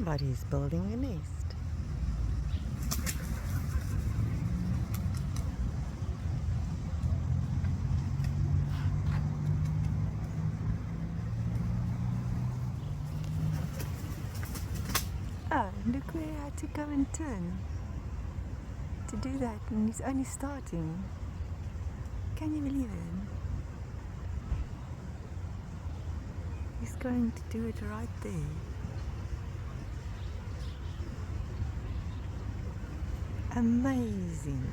Somebody's building a nest. Oh, look where I had to go and turn to do that, and he's only starting. Can you believe it? He's going to do it right there. Amazing.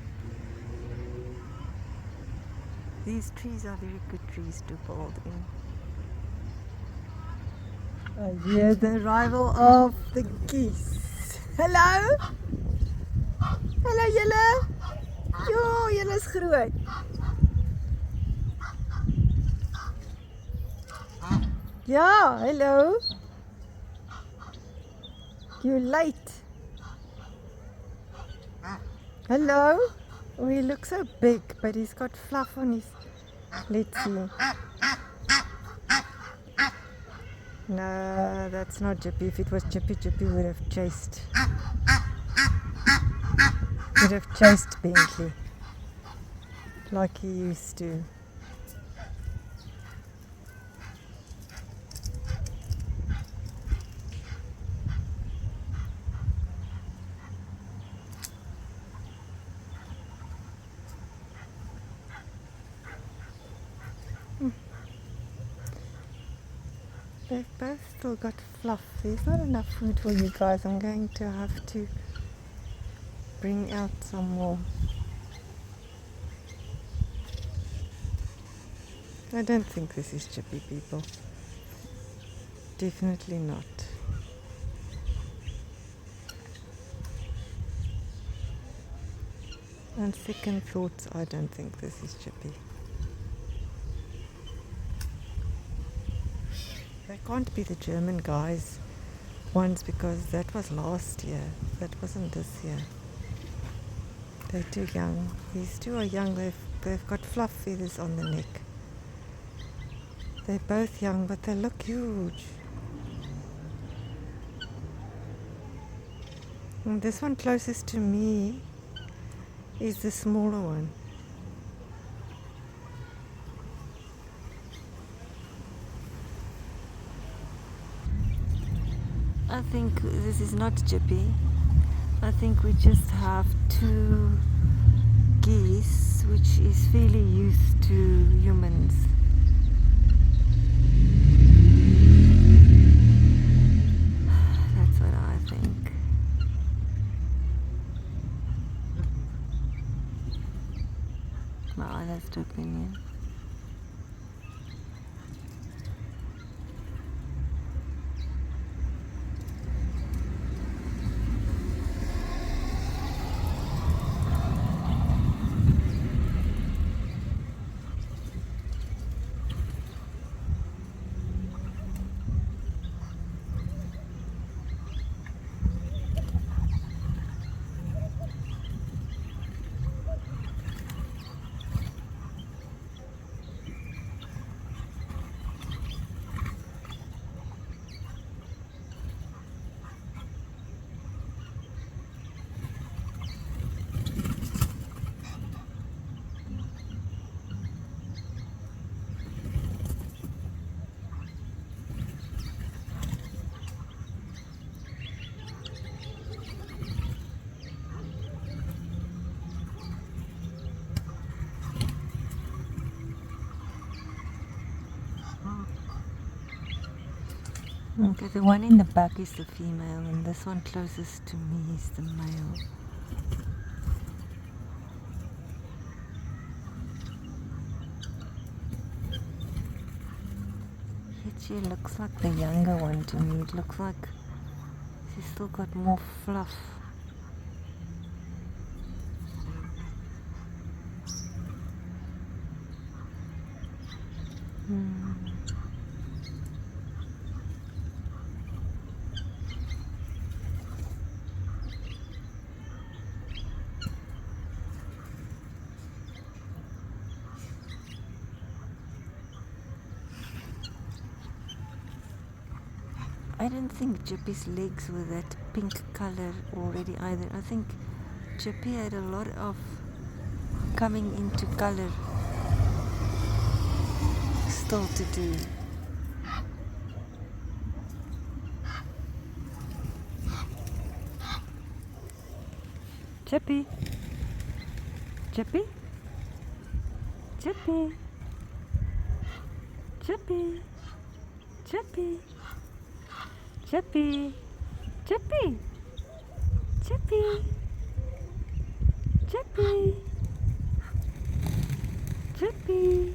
These trees are very good trees to build in. I hear the arrival of the geese. Hello? Hallo julle. Jo, julle is groot. Ja, hello. You're late. Hello. Oh, he looks so big, but he's got fluff on his... Let's see. No, that's not Gqeberha. If it was Gqeberha would have chased. Would have chased Bentley like he used to. They've both still got fluff. There's not enough food for you guys. I'm going to have to bring out some more. I don't think this is Gqeberha, people. Definitely not. On second thoughts, I don't think this is Gqeberha. They can't be the German guys ones, because that was last year. That wasn't this year. They're too young. These two are young. They've got fluff feathers on the neck. They're both young, but they look huge. And this one closest to me is the smaller one. I think this is not Gqeberha. I think we just have two geese, which is fairly used to humans. That's what I think. My honest opinion. Okay, the one in the back is the female, and this one closest to me is the male. Yet she looks like the younger one to me. It looks like she's still got more fluff. I I don't think Chippy's legs were that pink color already either. I think Chippy had a lot of coming into color still to do. Chippy, Chippy, Chippy, Chippy, Chippy, Chippy, Chippy, Chippy, Chippy, Chippy,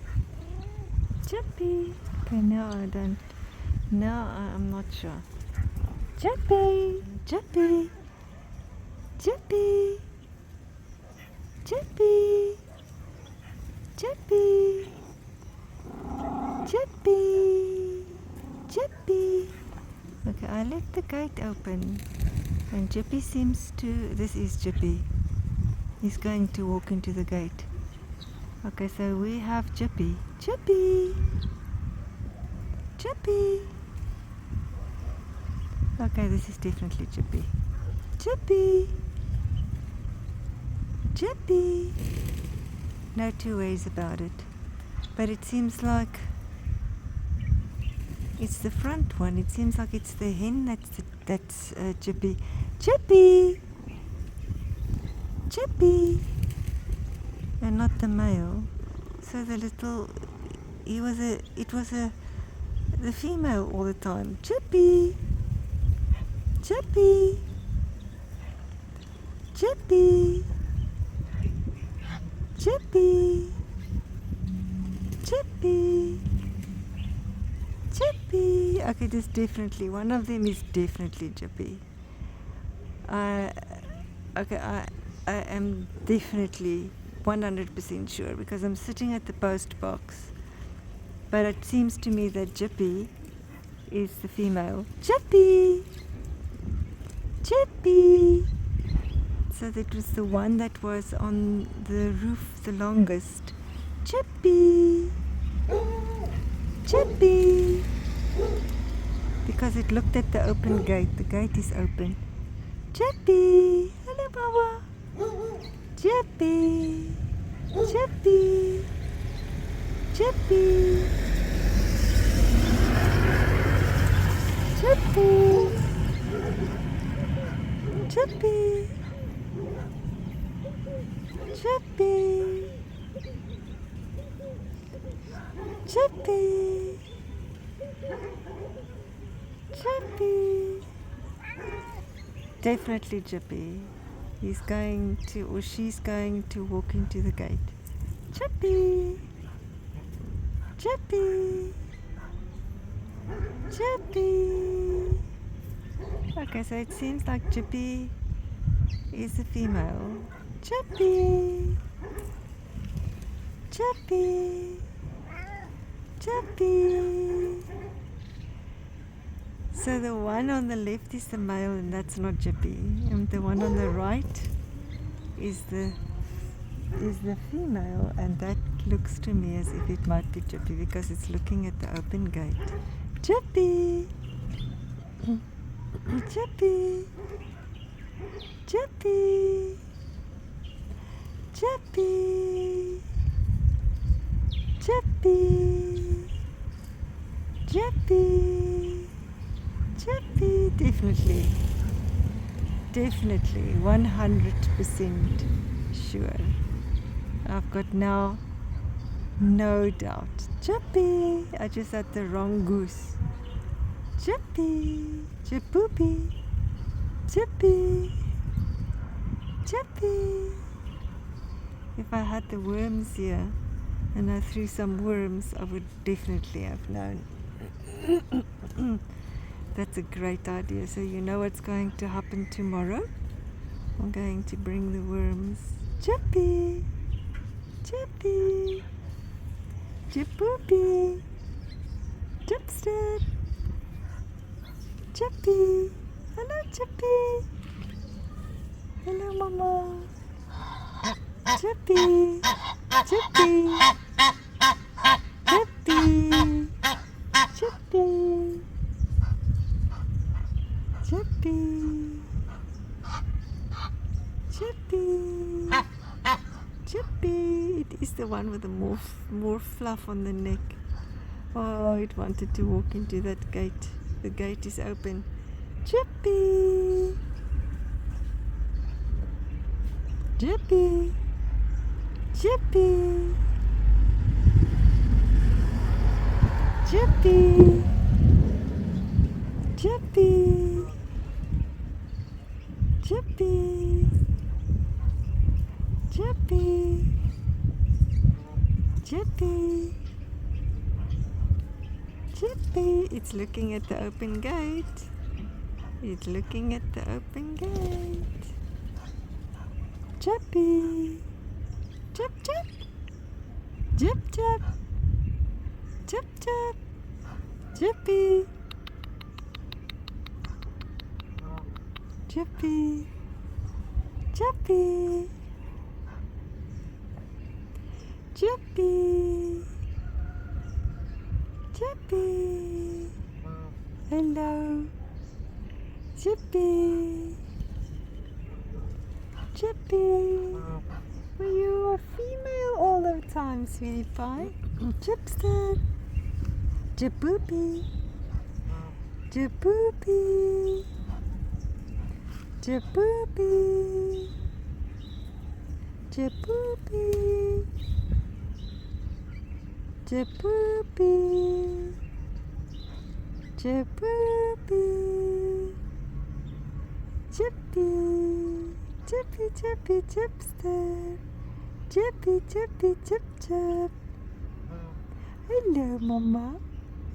Chippy. Okay, now I don't. Now I'm not sure. Chippy, Chippy, Chippy, Chippy, Chippy, Chippy, Chippy. Okay, I let the gate open, and Chippy seems to. This is Chippy. He's going to walk into the gate. Okay, so we have Chippy. Chippy! Chippy! Okay, this is definitely Chippy. Chippy! Chippy! No two ways about it. But it seems like it's the front one. It seems like it's the hen that's Chippy. Chippy! Chippy! And not the male. So the little, it was the female all the time. Chippy! Chippy! Chippy! Chippy! Chippy! Chippy! Okay, there's definitely, one of them is definitely Chippy. I am definitely 100% sure because I'm sitting at the post box. But it seems to me that Chippy is the female. Chippy! Chippy! So that was the one that was on the roof the longest. Chippy! Chippy! Because it looked at the open gate. The gate is open. Chippy! Hello, Baba! Chippy! Chippy! Chippy! Chippy! Chippy! Chippy! Chippy! Chippy! Definitely Chippy. He's going to, or she's going to walk into the gate. Chippy! Chippy! Chippy! Okay, so it seems like Chippy is a female. Chippy! Chippy! Chippy! So the one on the left is the male, and that's not Chippy. And the one on the right is the female, and that looks to me as if it might be Chippy because it's looking at the open gate. Chippy! Chippy! Chippy! Chippy! Chippy! Chippy! Chippy! Definitely. Definitely. 100% sure. I've got now no doubt. Chippy! I just had the wrong goose. Chippy! Chipoopy! Chippy! Chippy! If I had the worms here and I threw some worms, I would definitely have known. That's a great idea. So you know what's going to happen tomorrow? I'm going to bring the worms. Chippy! Chippy! Chipoopy! Chipster! Chippy! Hello, Chippy! Hello, Mama! Chippy! Chippy! Chippy! Chippy! Chippy. Chippy. Chippy. It is the one with the more fluff on the neck. Oh, it wanted to walk into that gate. The gate is open. Chippy. Chippy. Chippy. Chippy. Chippy. Chippy. Chippy. Chippy. Chippy. It's looking at the open gate. It's looking at the open gate. Chippy. Chip chip. Chip chip. Chip chip. Chippy. Chippy. Chippy. Chippy. Chippy. Hello. Chippy. Chippy. Were you a female all the time, sweetie pie? Chipster. Jaboopy. Jaboopy. Jaboopy. Jaboopy. Jaboopy. Jaboopy. Chippy. Chippy, chippy, chipster. Chippy, chippy, chip, chip. Hello, Mama.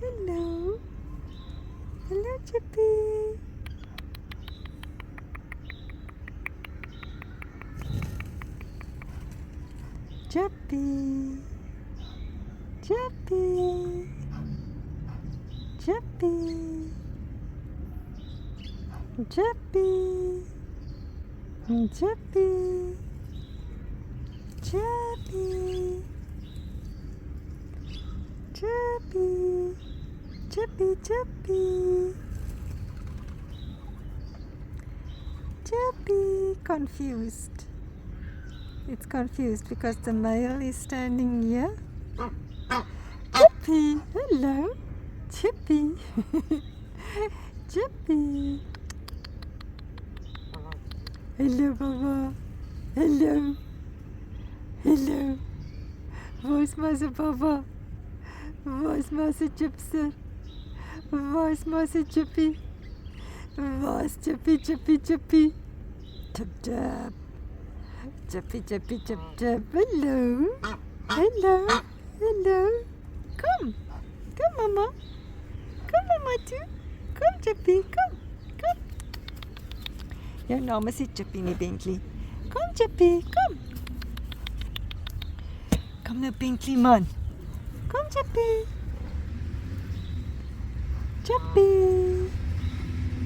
Hello. Hello, Chippy. Chippy. Chippy. Chippy. Chippy. Chippy. Chippy. Chippy. Chippy, Chippy. Chippy. Confused. It's confused because the male is standing here. Chippy. Hello. Chippy. Chippy. Hello, Baba. Hello. Hello. Waar is maar zijn Baba? Waar is maar zijn Chipster? Waar is maar zijn Chippy? Waar is Chippy, Chippy, Chippy? Chip, chip. Chippy, Chippy, chip, chip. Hello. Hello. Hello. Come. Come, Mama. Come, Mama, too. Come, Chippy. Come. Come. Jou naam is nie Chippy nie, Bentley. Kom, Chippy. Kom. Kom nou, Bentley, man. Kom, Chippy. Chippy.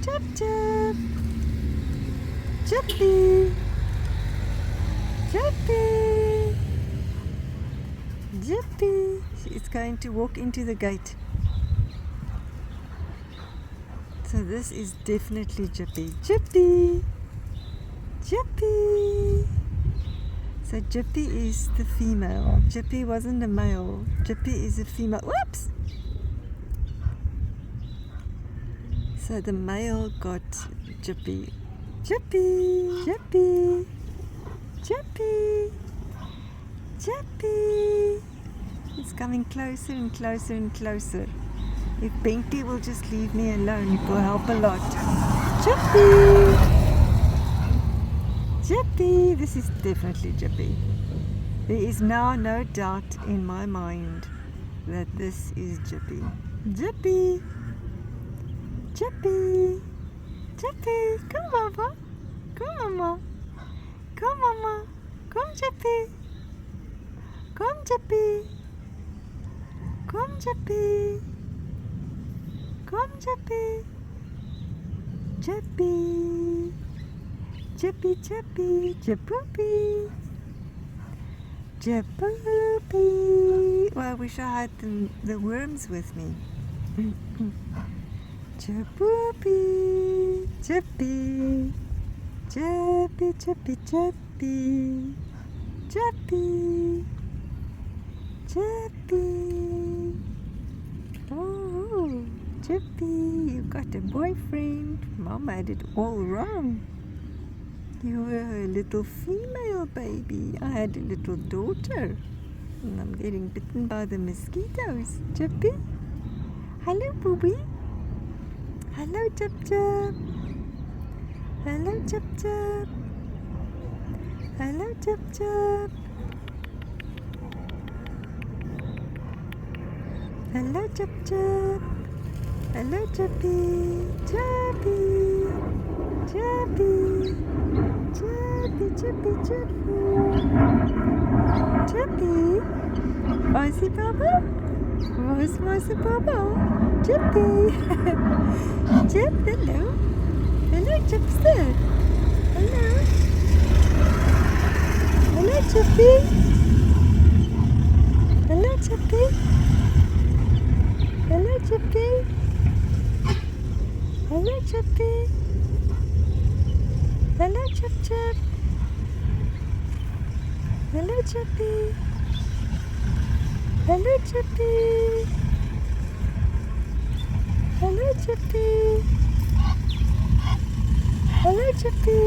Chip, chip. Chippy. Chippy. Chippy. It's going to walk into the gate. So this is definitely Chippy. Chippy. Chippy. So Chippy is the female. Chippy wasn't a male. Chippy is a female. Whoops! So the male got Chippy. Chippy. Chippy. Chippy. Chippy. It's coming closer and closer and closer. If Bentley will just leave me alone, it will help a lot. Chippy! Chippy! This is definitely Chippy. There is now no doubt in my mind that this is Chippy. Chippy! Chippy! Chippy! Come, Baba! Come, Mama! Come, Mama! Come, Chippy! Come, Chippy! Come, Chippy! Come, Chippy. Chippy. Chippy, Chippy, Chipoopy. Chipoopy. Oh, I wish I had the worms with me. Chipoopy. Chippy, Chippy, Chippy, Chippy, Chippy, Chippy. Oh, Chippy, you got a boyfriend. Mama had it all wrong. You were a little female baby. I had a little daughter. And I'm getting bitten by the mosquitoes. Chippy? Hello, Booby. Hello, Chip Chip. Hello, Chip Chip. Hello, Chip Chip. Hello, Chip Chip. Hello, Chippy. Chippy. Chippy. Chippy, Chippy, Chippy. Chippy. Mousy Baba? Where's Mousy Baba? Chippy. Chip, hello. Hello, Chipster. Hello. Hello, Chippy. Hello, Chippy. Hello, Chippy. Hello, Chippy. Hello, Chip Chip. Hello, Chippy. Hello, Chippy. Hello, Chippy. Hello, Chippy.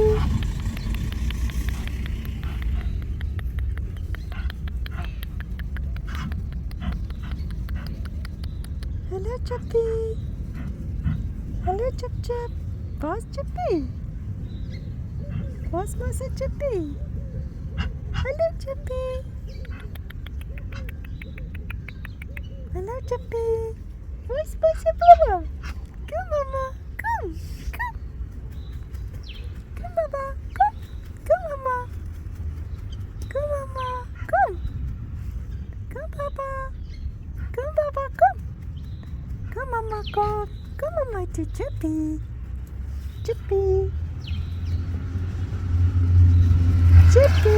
Hello, Chippy. Hello, Chip Chip. Where's Chippy? Where's Mousy Chippy? Hello, Chippy. Hello, Chippy. Where's Mousy Baba? Come, Mama. Come. Come. Come, Baba. Come. Come, Mama. Come, Mama. Come. Come, Baba. Come, Baba. Come. Come, Mama. Come. Come, Mama, to Chippy. Chippy. Chippy.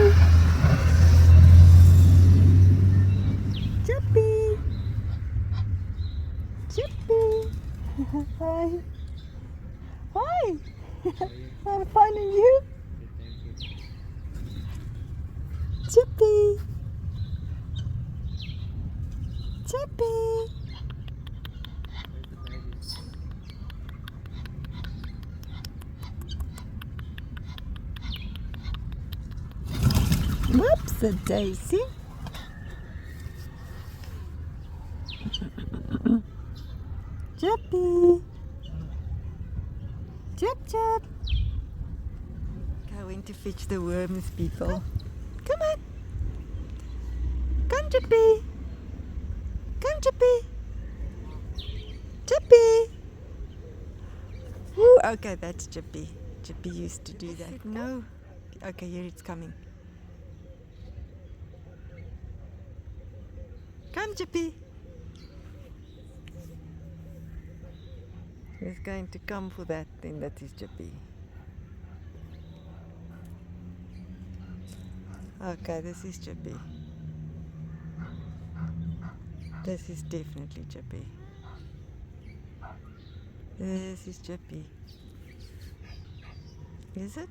Chippy. Chippy. Hi. Hi. I'm finding you. Chippy. Chippy. Whoops, a daisy. Chippy. Chip, chip. Going to fetch the worms, people. Come on. Come, Chippy. Come, Chippy. Chippy. Ooh, okay, that's Chippy. Chippy used to do that. No. Okay, here it's coming. Come, Chippy. He's going to come for that thing. That is Chippy. Okay, this is Chippy. This is definitely Chippy. This is Chippy. Is it?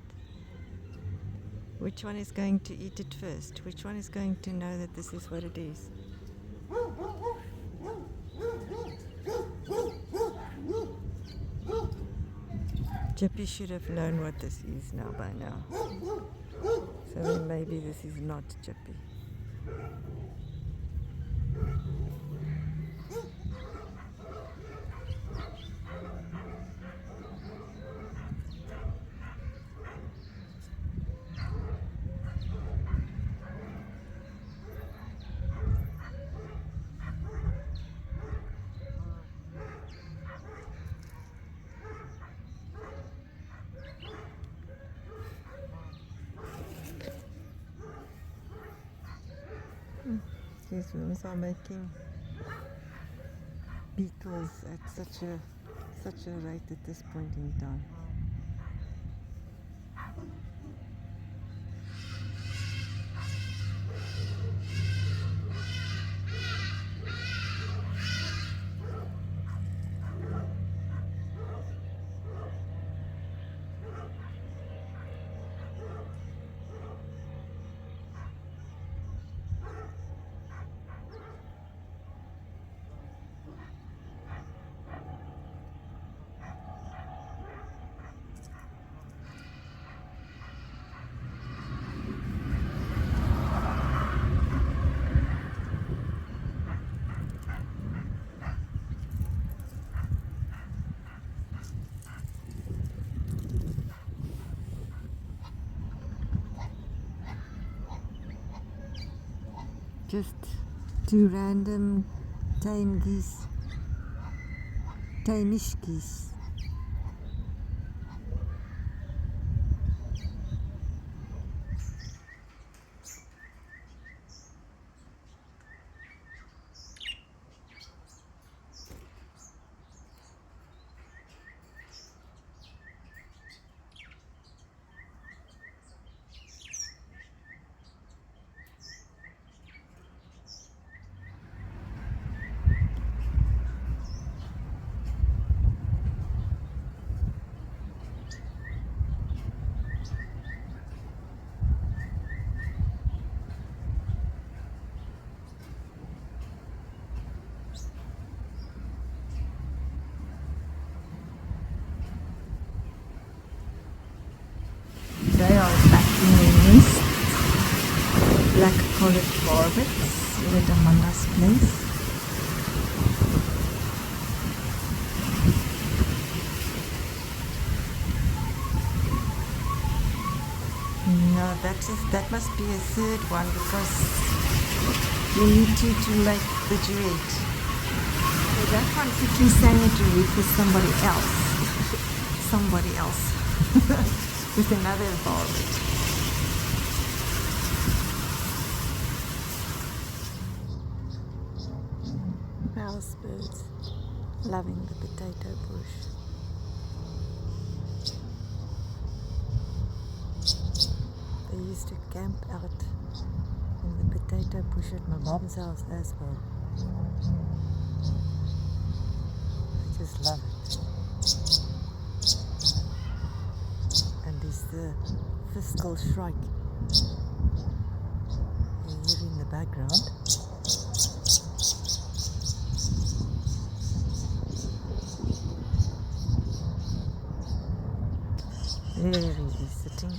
Which one is going to eat it first? Which one is going to know that this is what it is? Chippy should have known what this is now by now. So then maybe this is not Chippy. These worms are making beetles at such a rate at this point in time. Just two random tame geese, tamish geese. They are back in the nest. Black-collared barbets in the Amanda's place. No, that must be a third one because you need to make the duet. So that one picking sanitary for somebody else. Somebody else. With another barbet. Mousebirds loving the potato bush. They used to camp out in the potato bush at my mom's house as well. I just love it. And there's the Fiscal Shrike here in the background. There he is sitting.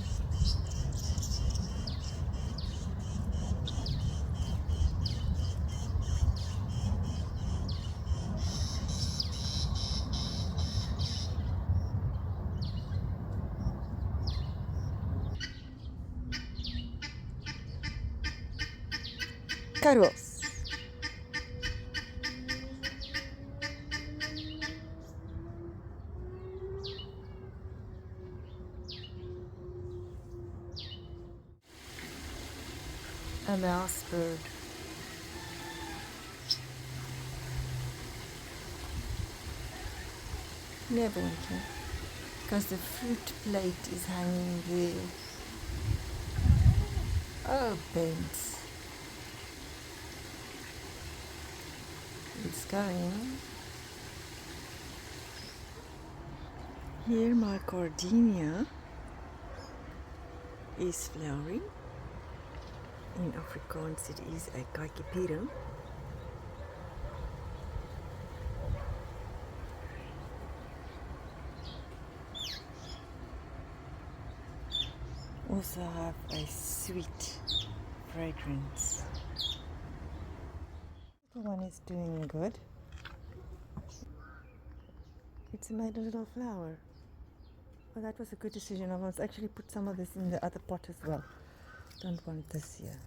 Cuddles. A mousebird. Never winter, because the fruit plate is hanging there. Oh, Bent. It's going. Here my gardenia is flowering. In Afrikaans it is a Gqeberha. Also have a sweet fragrance. The one is doing good. It's made a little flower. Well, that was a good decision. I must actually put some of this in the other pot as well. Don't want this here.